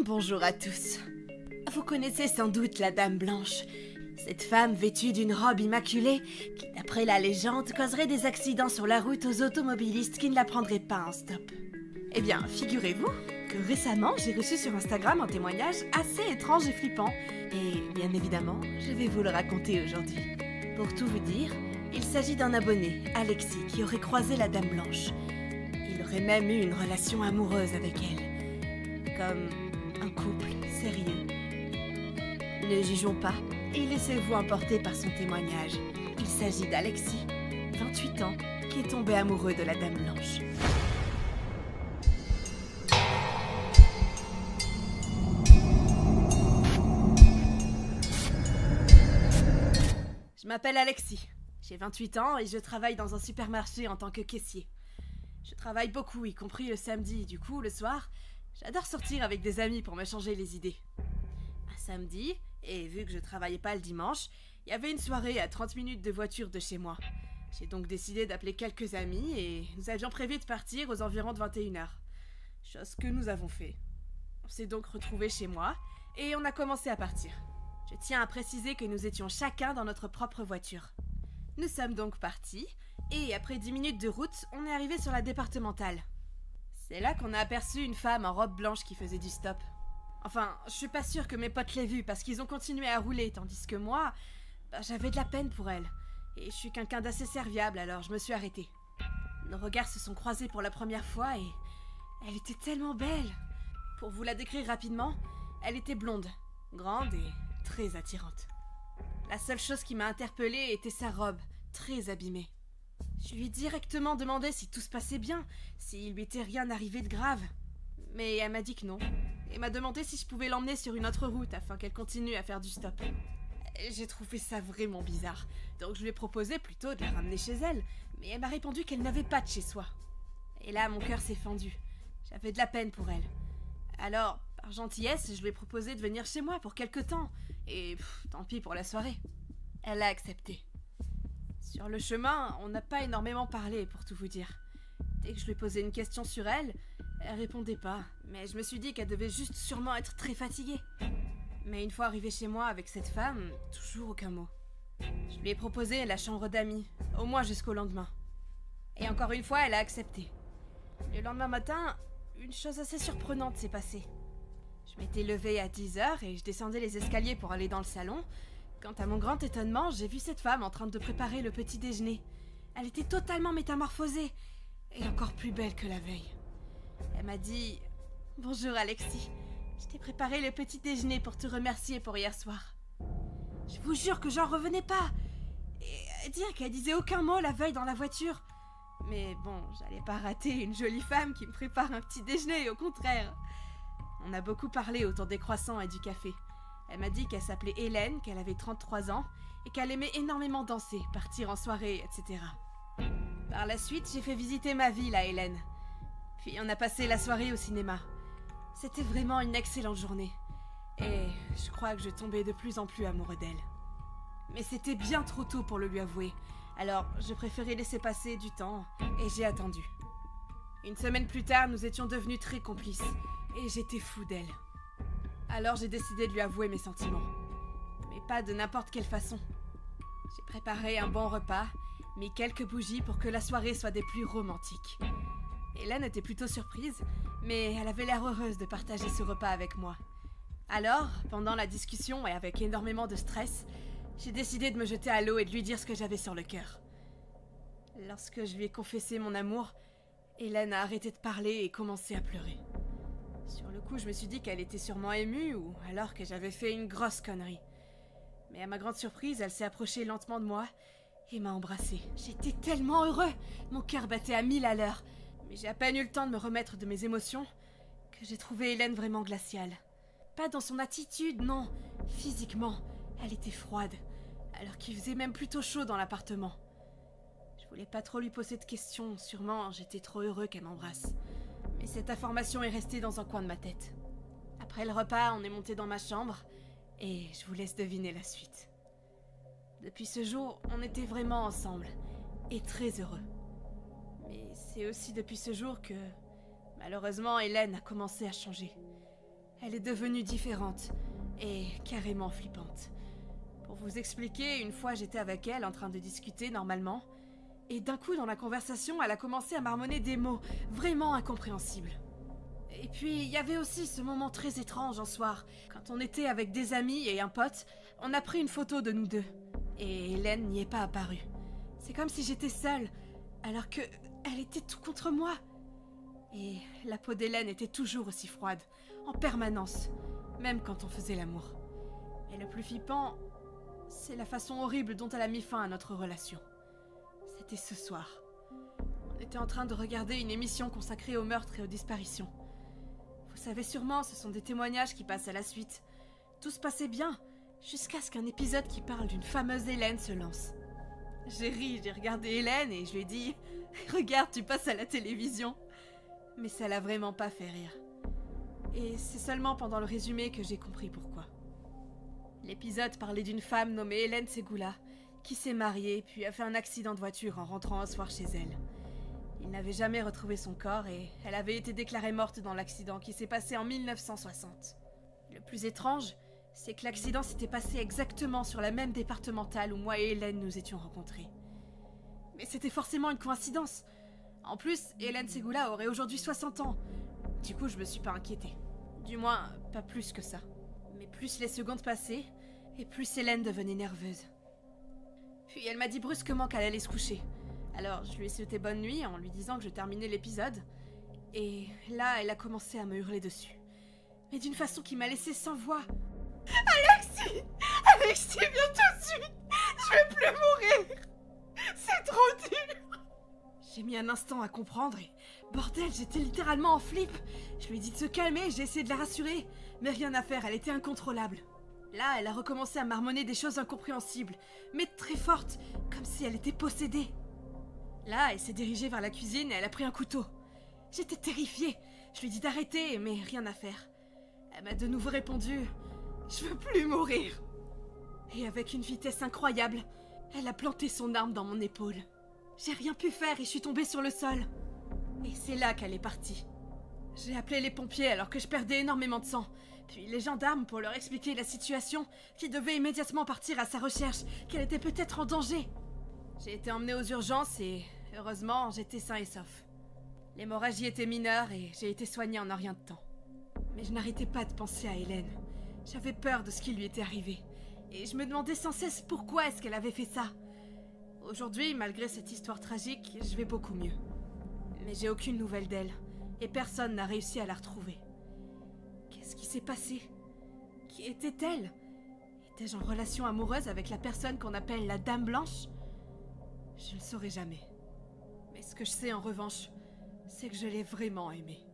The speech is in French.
Bonjour à tous. Vous connaissez sans doute la Dame Blanche. Cette femme vêtue d'une robe immaculée qui, d'après la légende, causerait des accidents sur la route aux automobilistes qui ne la prendraient pas en stop. Eh bien, figurez-vous que récemment, j'ai reçu sur Instagram un témoignage assez étrange et flippant. Et bien évidemment, je vais vous le raconter aujourd'hui. Pour tout vous dire, il s'agit d'un abonné, Alexis, qui aurait croisé la Dame Blanche. Il aurait même eu une relation amoureuse avec elle. Comme un couple sérieux. Ne jugeons pas et laissez-vous emporter par son témoignage. Il s'agit d'Alexis, 28 ans, qui est tombé amoureux de la Dame Blanche. Je m'appelle Alexis, j'ai 28 ans et je travaille dans un supermarché en tant que caissier. Je travaille beaucoup, y compris le samedi, du coup, le soir, j'adore sortir avec des amis pour me changer les idées. Un samedi, et vu que je travaillais pas le dimanche, il y avait une soirée à 30 minutes de voiture de chez moi. J'ai donc décidé d'appeler quelques amis et nous avions prévu de partir aux environs de 21h. Chose que nous avons fait. On s'est donc retrouvés chez moi et on a commencé à partir. Je tiens à préciser que nous étions chacun dans notre propre voiture. Nous sommes donc partis et après 10 minutes de route, on est arrivé sur la départementale. C'est là qu'on a aperçu une femme en robe blanche qui faisait du stop. Enfin, je suis pas sûre que mes potes l'aient vue parce qu'ils ont continué à rouler, tandis que moi, j'avais de la peine pour elle. Et je suis quelqu'un d'assez serviable, alors je me suis arrêtée. Nos regards se sont croisés pour la première fois et elle était tellement belle. Pour vous la décrire rapidement, elle était blonde, grande et très attirante. La seule chose qui m'a interpellée était sa robe, très abîmée. Je lui ai directement demandé si tout se passait bien, s'il lui était rien arrivé de grave. Mais elle m'a dit que non, et m'a demandé si je pouvais l'emmener sur une autre route afin qu'elle continue à faire du stop. J'ai trouvé ça vraiment bizarre, donc je lui ai proposé plutôt de la ramener chez elle, mais elle m'a répondu qu'elle n'avait pas de chez soi. Et là, mon cœur s'est fendu. J'avais de la peine pour elle. Alors, par gentillesse, je lui ai proposé de venir chez moi pour quelque temps, et tant pis pour la soirée. Elle a accepté. Sur le chemin, on n'a pas énormément parlé, pour tout vous dire. Dès que je lui ai posé une question sur elle, elle répondait pas, mais je me suis dit qu'elle devait juste sûrement être très fatiguée. Mais une fois arrivée chez moi avec cette femme, toujours aucun mot. Je lui ai proposé la chambre d'amis, au moins jusqu'au lendemain. Et encore une fois, elle a accepté. Le lendemain matin, une chose assez surprenante s'est passée. Je m'étais levée à 10h et je descendais les escaliers pour aller dans le salon. Quand à mon grand étonnement, j'ai vu cette femme en train de préparer le petit déjeuner. Elle était totalement métamorphosée et encore plus belle que la veille. Elle m'a dit « Bonjour Alexis, je t'ai préparé le petit déjeuner pour te remercier pour hier soir. » Je vous jure que j'en revenais pas. Et dire qu'elle disait aucun mot la veille dans la voiture. Mais bon, j'allais pas rater une jolie femme qui me prépare un petit déjeuner, au contraire. On a beaucoup parlé autour des croissants et du café. Elle m'a dit qu'elle s'appelait Hélène, qu'elle avait 33 ans et qu'elle aimait énormément danser, partir en soirée, etc. Par la suite, j'ai fait visiter ma ville à Hélène. Puis on a passé la soirée au cinéma. C'était vraiment une excellente journée. Et je crois que je tombais de plus en plus amoureux d'elle. Mais c'était bien trop tôt pour le lui avouer. Alors, je préférais laisser passer du temps et j'ai attendu. Une semaine plus tard, nous étions devenus très complices et j'étais fou d'elle. Alors j'ai décidé de lui avouer mes sentiments. Mais pas de n'importe quelle façon. J'ai préparé un bon repas, mis quelques bougies pour que la soirée soit des plus romantiques. Hélène était plutôt surprise, mais elle avait l'air heureuse de partager ce repas avec moi. Alors, pendant la discussion et avec énormément de stress, j'ai décidé de me jeter à l'eau et de lui dire ce que j'avais sur le cœur. Lorsque je lui ai confessé mon amour, Hélène a arrêté de parler et commencé à pleurer. Sur le coup, je me suis dit qu'elle était sûrement émue ou alors que j'avais fait une grosse connerie. Mais à ma grande surprise, elle s'est approchée lentement de moi et m'a embrassée. J'étais tellement heureux, mon cœur battait à 1000 à l'heure. Mais j'ai à peine eu le temps de me remettre de mes émotions que j'ai trouvé Hélène vraiment glaciale. Pas dans son attitude, non. Physiquement, elle était froide, alors qu'il faisait même plutôt chaud dans l'appartement. Je voulais pas trop lui poser de questions, sûrement j'étais trop heureux qu'elle m'embrasse. Mais cette information est restée dans un coin de ma tête. Après le repas, on est monté dans ma chambre et je vous laisse deviner la suite. Depuis ce jour, on était vraiment ensemble et très heureux. Mais c'est aussi depuis ce jour que, malheureusement, Hélène a commencé à changer. Elle est devenue différente et carrément flippante. Pour vous expliquer, une fois j'étais avec elle en train de discuter normalement, et d'un coup dans la conversation, elle a commencé à marmonner des mots vraiment incompréhensibles. Et puis il y avait aussi ce moment très étrange un soir, quand on était avec des amis et un pote, on a pris une photo de nous deux, et Hélène n'y est pas apparue. C'est comme si j'étais seule, alors que elle était tout contre moi. Et la peau d'Hélène était toujours aussi froide, en permanence, même quand on faisait l'amour. Et le plus flippant, c'est la façon horrible dont elle a mis fin à notre relation. C'était ce soir. On était en train de regarder une émission consacrée aux meurtres et aux disparitions. Vous savez sûrement, ce sont des témoignages qui passent à la suite. Tout se passait bien, jusqu'à ce qu'un épisode qui parle d'une fameuse Hélène se lance. J'ai ri, j'ai regardé Hélène et je lui ai dit « Regarde, tu passes à la télévision !» Mais ça l'a vraiment pas fait rire. Et c'est seulement pendant le résumé que j'ai compris pourquoi. L'épisode parlait d'une femme nommée Hélène Ségula, qui s'est mariée puis a fait un accident de voiture en rentrant un soir chez elle. Il n'avait jamais retrouvé son corps et elle avait été déclarée morte dans l'accident qui s'est passé en 1960. Le plus étrange, c'est que l'accident s'était passé exactement sur la même départementale où moi et Hélène nous étions rencontrés. Mais c'était forcément une coïncidence. En plus, Hélène Ségula aurait aujourd'hui 60 ans. Du coup, je me suis pas inquiétée. Du moins, pas plus que ça. Mais plus les secondes passaient, et plus Hélène devenait nerveuse. Puis elle m'a dit brusquement qu'elle allait se coucher. Alors je lui ai souhaité bonne nuit en lui disant que je terminais l'épisode. Et là, elle a commencé à me hurler dessus. Mais d'une façon qui m'a laissée sans voix. Alexis! Alexis, viens tout de suite! Je vais plus mourir! C'est trop dur! J'ai mis un instant à comprendre et... Bordel, j'étais littéralement en flip! Je lui ai dit de se calmer, j'ai essayé de la rassurer. Mais rien à faire, elle était incontrôlable. Là, elle a recommencé à marmonner des choses incompréhensibles, mais très fortes, comme si elle était possédée. Là, elle s'est dirigée vers la cuisine et elle a pris un couteau. J'étais terrifiée. Je lui ai dit d'arrêter, mais rien à faire. Elle m'a de nouveau répondu « Je veux plus mourir !» Et avec une vitesse incroyable, elle a planté son arme dans mon épaule. J'ai rien pu faire et je suis tombée sur le sol. Et c'est là qu'elle est partie. J'ai appelé les pompiers alors que je perdais énormément de sang, puis les gendarmes pour leur expliquer la situation, qui devaient immédiatement partir à sa recherche, qu'elle était peut-être en danger. J'ai été emmenée aux urgences et, heureusement, j'étais sain et sauf. L'hémorragie était mineure et j'ai été soignée en un rien de temps. Mais je n'arrêtais pas de penser à Hélène. J'avais peur de ce qui lui était arrivé. Et je me demandais sans cesse pourquoi est-ce qu'elle avait fait ça. Aujourd'hui, malgré cette histoire tragique, je vais beaucoup mieux. Mais j'ai aucune nouvelle d'elle, et personne n'a réussi à la retrouver. Qu'est-ce qui s'est passé? Qui était-elle? Étais-je en relation amoureuse avec la personne qu'on appelle la Dame Blanche? Je ne le saurai jamais. Mais ce que je sais en revanche, c'est que je l'ai vraiment aimée.